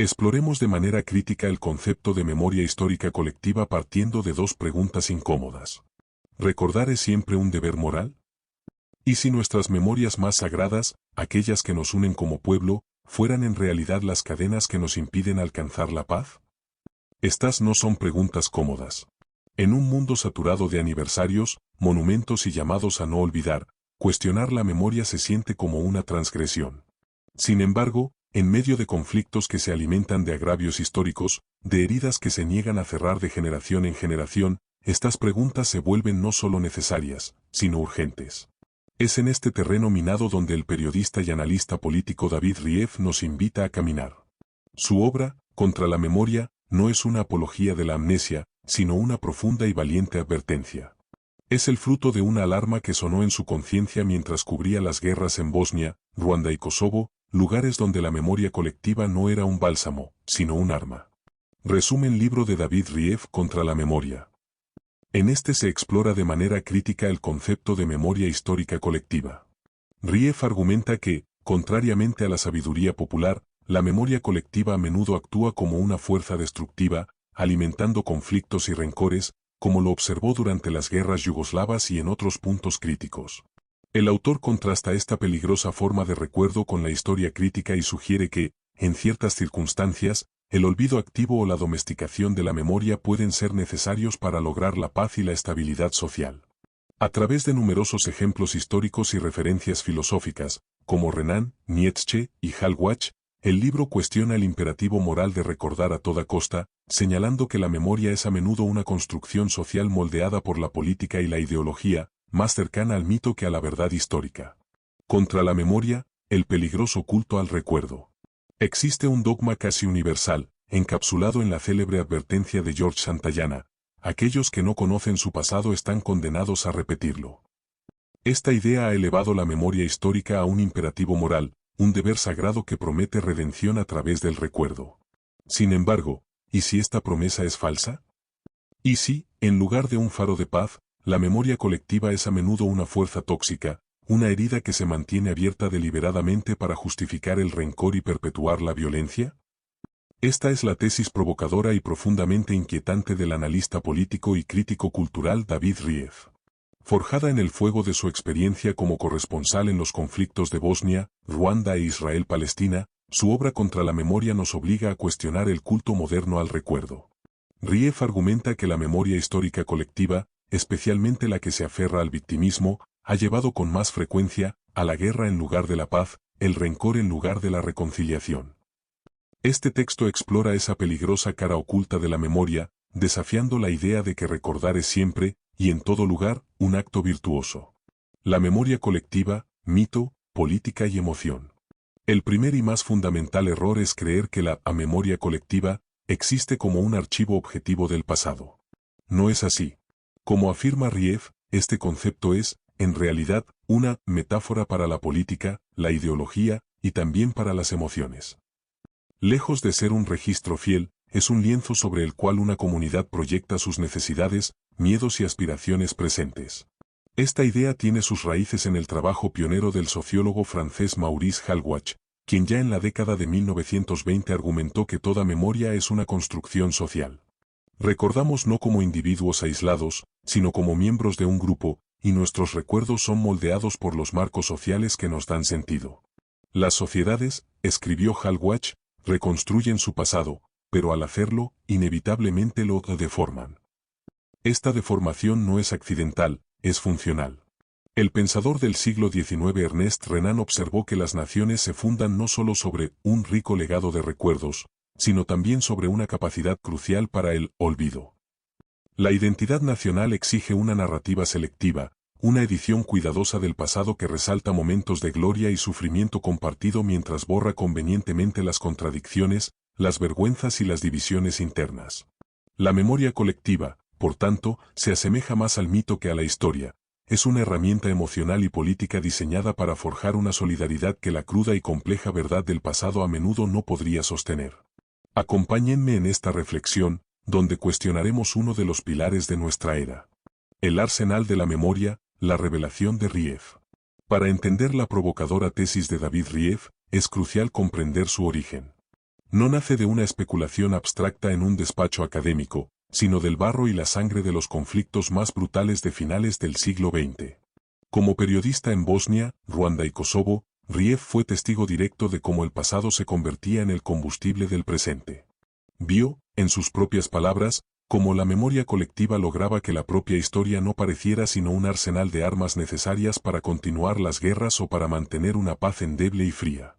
Exploremos de manera crítica el concepto de memoria histórica colectiva partiendo de dos preguntas incómodas. ¿Recordar es siempre un deber moral? ¿Y si nuestras memorias más sagradas, aquellas que nos unen como pueblo, fueran en realidad las cadenas que nos impiden alcanzar la paz? Estas no son preguntas cómodas. En un mundo saturado de aniversarios, monumentos y llamados a no olvidar, cuestionar la memoria se siente como una transgresión. Sin embargo, en medio de conflictos que se alimentan de agravios históricos, de heridas que se niegan a cerrar de generación en generación, estas preguntas se vuelven no solo necesarias, sino urgentes. Es en este terreno minado donde el periodista y analista político David Rieff nos invita a caminar. Su obra, Contra la memoria, no es una apología de la amnesia, sino una profunda y valiente advertencia. Es el fruto de una alarma que sonó en su conciencia mientras cubría las guerras en Bosnia, Ruanda y Kosovo, lugares donde la memoria colectiva no era un bálsamo, sino un arma. Resumen libro de David Rieff Contra la memoria. En este se explora de manera crítica el concepto de memoria histórica colectiva. Rieff argumenta que, contrariamente a la sabiduría popular, la memoria colectiva a menudo actúa como una fuerza destructiva, alimentando conflictos y rencores, como lo observó durante las guerras yugoslavas y en otros puntos críticos. El autor contrasta esta peligrosa forma de recuerdo con la historia crítica y sugiere que, en ciertas circunstancias, el olvido activo o la domesticación de la memoria pueden ser necesarios para lograr la paz y la estabilidad social. A través de numerosos ejemplos históricos y referencias filosóficas, como Renan, Nietzsche y Hal Watch, el libro cuestiona el imperativo moral de recordar a toda costa, señalando que la memoria es a menudo una construcción social moldeada por la política y la ideología, más cercana al mito que a la verdad histórica. Contra la memoria, el peligroso culto al recuerdo. Existe un dogma casi universal, encapsulado en la célebre advertencia de George Santayana: aquellos que no conocen su pasado están condenados a repetirlo. Esta idea ha elevado la memoria histórica a un imperativo moral, un deber sagrado que promete redención a través del recuerdo. Sin embargo, ¿y si esta promesa es falsa? ¿Y si, en lugar de un faro de paz, la memoria colectiva es a menudo una fuerza tóxica, una herida que se mantiene abierta deliberadamente para justificar el rencor y perpetuar la violencia? Esta es la tesis provocadora y profundamente inquietante del analista político y crítico cultural David Rieff. Forjada en el fuego de su experiencia como corresponsal en los conflictos de Bosnia, Ruanda e Israel-Palestina, su obra Contra la memoria nos obliga a cuestionar el culto moderno al recuerdo. Rieff argumenta que la memoria histórica colectiva, especialmente la que se aferra al victimismo, ha llevado con más frecuencia a la guerra en lugar de la paz, el rencor en lugar de la reconciliación. Este texto explora esa peligrosa cara oculta de la memoria, desafiando la idea de que recordar es siempre, y en todo lugar, un acto virtuoso. La memoria colectiva, mito, política y emoción. El primer y más fundamental error es creer que la memoria colectiva existe como un archivo objetivo del pasado. No es así. Como afirma Rieff, este concepto es, en realidad, una metáfora para la política, la ideología y también para las emociones. Lejos de ser un registro fiel, es un lienzo sobre el cual una comunidad proyecta sus necesidades, miedos y aspiraciones presentes. Esta idea tiene sus raíces en el trabajo pionero del sociólogo francés Maurice Halbwach, quien ya en la década de 1920 argumentó que toda memoria es una construcción social. Recordamos no como individuos aislados, sino como miembros de un grupo, y nuestros recuerdos son moldeados por los marcos sociales que nos dan sentido. Las sociedades, escribió Halbwach, reconstruyen su pasado, pero al hacerlo, inevitablemente lo deforman. Esta deformación no es accidental, es funcional. El pensador del siglo XIX Ernest Renan observó que las naciones se fundan no solo sobre un rico legado de recuerdos, sino también sobre una capacidad crucial para el olvido. La identidad nacional exige una narrativa selectiva, una edición cuidadosa del pasado que resalta momentos de gloria y sufrimiento compartido mientras borra convenientemente las contradicciones, las vergüenzas y las divisiones internas. La memoria colectiva, por tanto, se asemeja más al mito que a la historia. Es una herramienta emocional y política diseñada para forjar una solidaridad que la cruda y compleja verdad del pasado a menudo no podría sostener. Acompáñenme en esta reflexión, donde cuestionaremos uno de los pilares de nuestra era. El arsenal de la memoria, la revelación de Rieff. Para entender la provocadora tesis de David Rieff, es crucial comprender su origen. No nace de una especulación abstracta en un despacho académico, sino del barro y la sangre de los conflictos más brutales de finales del siglo XX. Como periodista en Bosnia, Ruanda y Kosovo, Rieff fue testigo directo de cómo el pasado se convertía en el combustible del presente. Vio, en sus propias palabras, cómo la memoria colectiva lograba que la propia historia no pareciera sino un arsenal de armas necesarias para continuar las guerras o para mantener una paz endeble y fría.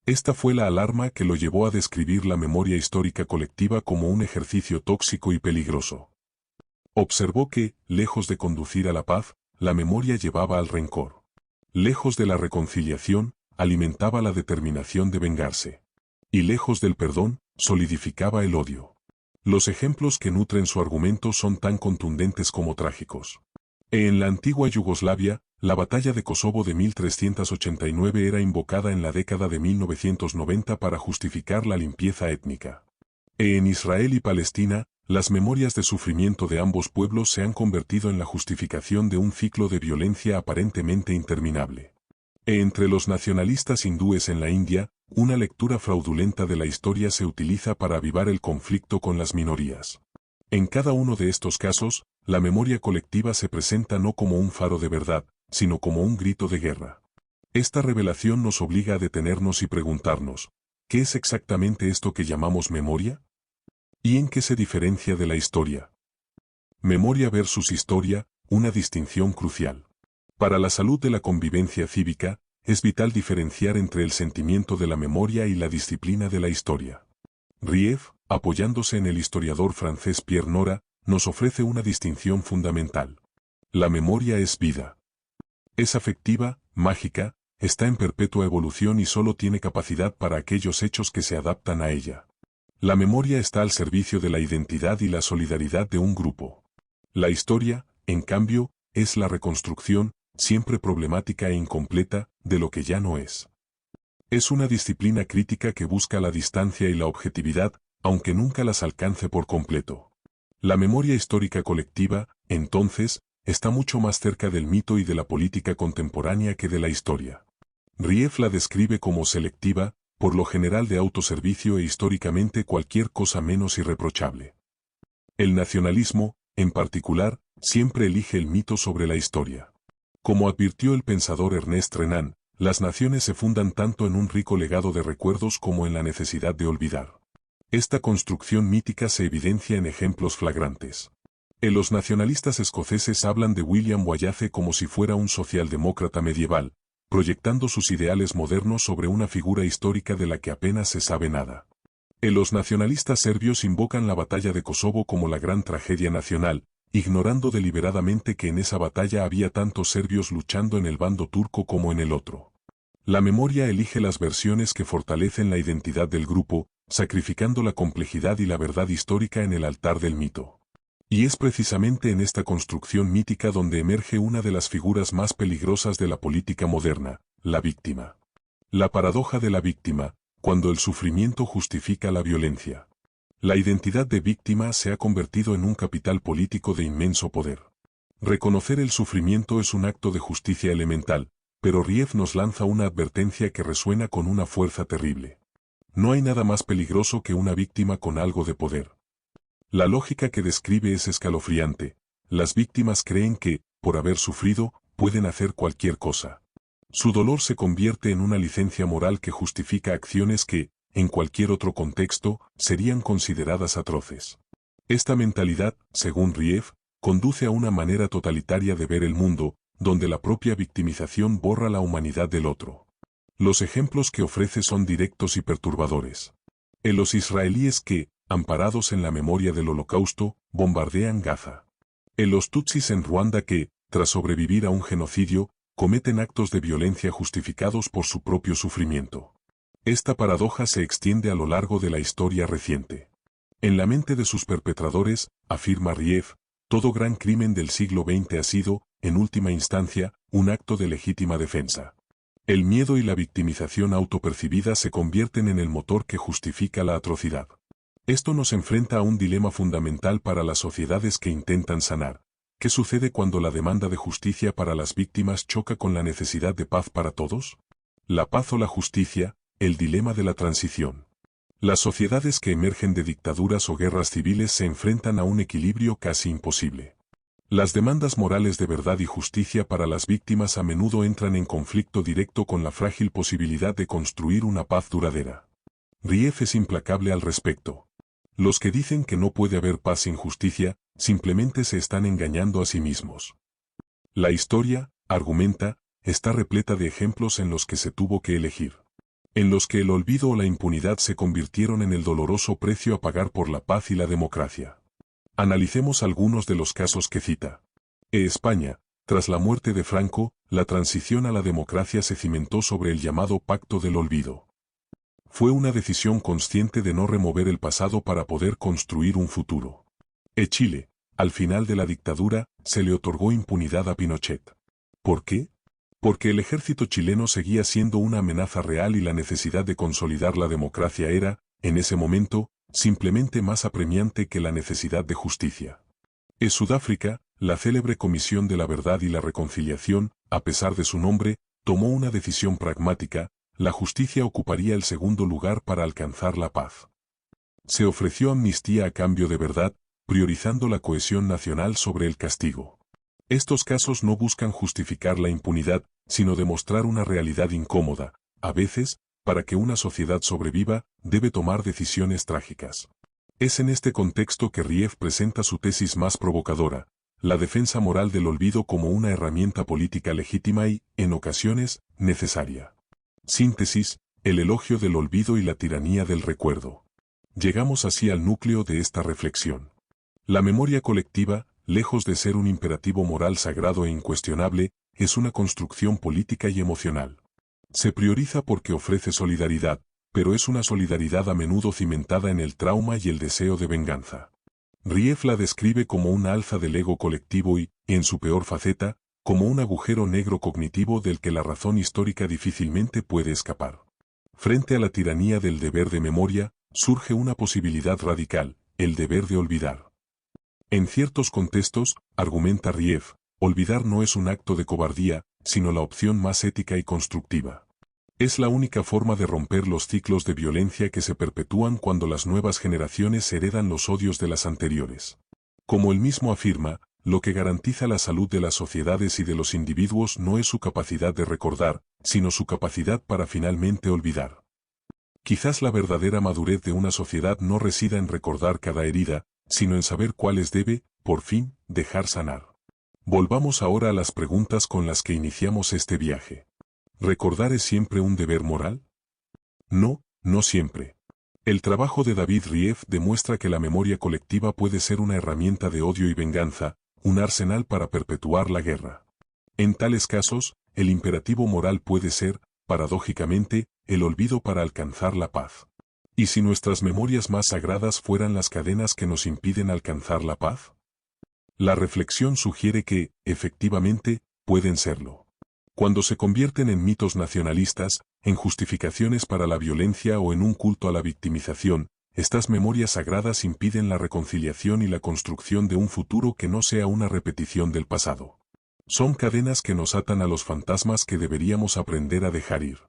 Esta fue la alarma que lo llevó a describir la memoria histórica colectiva como un ejercicio tóxico y peligroso. Observó que, lejos de conducir a la paz, la memoria llevaba al rencor. Lejos de la reconciliación, alimentaba la determinación de vengarse. Y lejos del perdón, solidificaba el odio. Los ejemplos que nutren su argumento son tan contundentes como trágicos. En la antigua Yugoslavia, la batalla de Kosovo de 1389 era invocada en la década de 1990 para justificar la limpieza étnica. En Israel y Palestina, las memorias de sufrimiento de ambos pueblos se han convertido en la justificación de un ciclo de violencia aparentemente interminable. Entre los nacionalistas hindúes en la India, una lectura fraudulenta de la historia se utiliza para avivar el conflicto con las minorías. En cada uno de estos casos, la memoria colectiva se presenta no como un faro de verdad, sino como un grito de guerra. Esta revelación nos obliga a detenernos y preguntarnos, ¿qué es exactamente esto que llamamos memoria? ¿Y en qué se diferencia de la historia? Memoria versus historia, una distinción crucial. Para la salud de la convivencia cívica, es vital diferenciar entre el sentimiento de la memoria y la disciplina de la historia. Rieff, apoyándose en el historiador francés Pierre Nora, nos ofrece una distinción fundamental. La memoria es vida. Es afectiva, mágica, está en perpetua evolución y solo tiene capacidad para aquellos hechos que se adaptan a ella. La memoria está al servicio de la identidad y la solidaridad de un grupo. La historia, en cambio, es la reconstrucción, siempre problemática e incompleta, de lo que ya no es. Es una disciplina crítica que busca la distancia y la objetividad, aunque nunca las alcance por completo. La memoria histórica colectiva, entonces, está mucho más cerca del mito y de la política contemporánea que de la historia. Rieff la describe como selectiva, por lo general de autoservicio e históricamente cualquier cosa menos irreprochable. El nacionalismo, en particular, siempre elige el mito sobre la historia. Como advirtió el pensador Ernest Renan, las naciones se fundan tanto en un rico legado de recuerdos como en la necesidad de olvidar. Esta construcción mítica se evidencia en ejemplos flagrantes. Los nacionalistas escoceses hablan de William Wallace como si fuera un socialdemócrata medieval, proyectando sus ideales modernos sobre una figura histórica de la que apenas se sabe nada. Los nacionalistas serbios invocan la batalla de Kosovo como la gran tragedia nacional, ignorando deliberadamente que en esa batalla había tantos serbios luchando en el bando turco como en el otro. La memoria elige las versiones que fortalecen la identidad del grupo, sacrificando la complejidad y la verdad histórica en el altar del mito. Y es precisamente en esta construcción mítica donde emerge una de las figuras más peligrosas de la política moderna, la víctima. La paradoja de la víctima, cuando el sufrimiento justifica la violencia. La identidad de víctima se ha convertido en un capital político de inmenso poder. Reconocer el sufrimiento es un acto de justicia elemental, pero Rieff nos lanza una advertencia que resuena con una fuerza terrible. No hay nada más peligroso que una víctima con algo de poder. La lógica que describe es escalofriante. Las víctimas creen que, por haber sufrido, pueden hacer cualquier cosa. Su dolor se convierte en una licencia moral que justifica acciones que, en cualquier otro contexto, serían consideradas atroces. Esta mentalidad, según Rieff, conduce a una manera totalitaria de ver el mundo, donde la propia victimización borra la humanidad del otro. Los ejemplos que ofrece son directos y perturbadores. Los israelíes que, amparados en la memoria del Holocausto, bombardean Gaza. Los tutsis en Ruanda que, tras sobrevivir a un genocidio, cometen actos de violencia justificados por su propio sufrimiento. Esta paradoja se extiende a lo largo de la historia reciente. En la mente de sus perpetradores, afirma Rieff, todo gran crimen del siglo XX ha sido, en última instancia, un acto de legítima defensa. El miedo y la victimización autopercibida se convierten en el motor que justifica la atrocidad. Esto nos enfrenta a un dilema fundamental para las sociedades que intentan sanar. ¿Qué sucede cuando la demanda de justicia para las víctimas choca con la necesidad de paz para todos? La paz o la justicia, el dilema de la transición. Las sociedades que emergen de dictaduras o guerras civiles se enfrentan a un equilibrio casi imposible. Las demandas morales de verdad y justicia para las víctimas a menudo entran en conflicto directo con la frágil posibilidad de construir una paz duradera. Rief es implacable al respecto. Los que dicen que no puede haber paz sin justicia, simplemente se están engañando a sí mismos. La historia, argumenta, está repleta de ejemplos en los que se tuvo que elegir. En los que el olvido o la impunidad se convirtieron en el doloroso precio a pagar por la paz y la democracia. Analicemos algunos de los casos que cita. En España, tras la muerte de Franco, la transición a la democracia se cimentó sobre el llamado Pacto del Olvido. Fue una decisión consciente de no remover el pasado para poder construir un futuro. En Chile, al final de la dictadura, se le otorgó impunidad a Pinochet. ¿Por qué? Porque el ejército chileno seguía siendo una amenaza real y la necesidad de consolidar la democracia era, en ese momento, simplemente más apremiante que la necesidad de justicia. En Sudáfrica, la célebre Comisión de la Verdad y la Reconciliación, a pesar de su nombre, tomó una decisión pragmática: la justicia ocuparía el segundo lugar para alcanzar la paz. Se ofreció amnistía a cambio de verdad, priorizando la cohesión nacional sobre el castigo. Estos casos no buscan justificar la impunidad, sino demostrar una realidad incómoda. A veces, para que una sociedad sobreviva, debe tomar decisiones trágicas. Es en este contexto que Rief presenta su tesis más provocadora: la defensa moral del olvido como una herramienta política legítima y, en ocasiones, necesaria. Síntesis: el elogio del olvido y la tiranía del recuerdo. Llegamos así al núcleo de esta reflexión. La memoria colectiva, lejos de ser un imperativo moral sagrado e incuestionable, es una construcción política y emocional. Se prioriza porque ofrece solidaridad, pero es una solidaridad a menudo cimentada en el trauma y el deseo de venganza. Rief la describe como una alza del ego colectivo y, en su peor faceta, como un agujero negro cognitivo del que la razón histórica difícilmente puede escapar. Frente a la tiranía del deber de memoria, surge una posibilidad radical: el deber de olvidar. En ciertos contextos, argumenta Rief, olvidar no es un acto de cobardía, sino la opción más ética y constructiva. Es la única forma de romper los ciclos de violencia que se perpetúan cuando las nuevas generaciones heredan los odios de las anteriores. Como él mismo afirma, lo que garantiza la salud de las sociedades y de los individuos no es su capacidad de recordar, sino su capacidad para finalmente olvidar. Quizás la verdadera madurez de una sociedad no resida en recordar cada herida, sino en saber cuáles debe, por fin, dejar sanar. Volvamos ahora a las preguntas con las que iniciamos este viaje. ¿Recordar es siempre un deber moral? No, no siempre. El trabajo de David Rief demuestra que la memoria colectiva puede ser una herramienta de odio y venganza, un arsenal para perpetuar la guerra. En tales casos, el imperativo moral puede ser, paradójicamente, el olvido para alcanzar la paz. ¿Y si nuestras memorias más sagradas fueran las cadenas que nos impiden alcanzar la paz? La reflexión sugiere que, efectivamente, pueden serlo. Cuando se convierten en mitos nacionalistas, en justificaciones para la violencia o en un culto a la victimización, estas memorias sagradas impiden la reconciliación y la construcción de un futuro que no sea una repetición del pasado. Son cadenas que nos atan a los fantasmas que deberíamos aprender a dejar ir.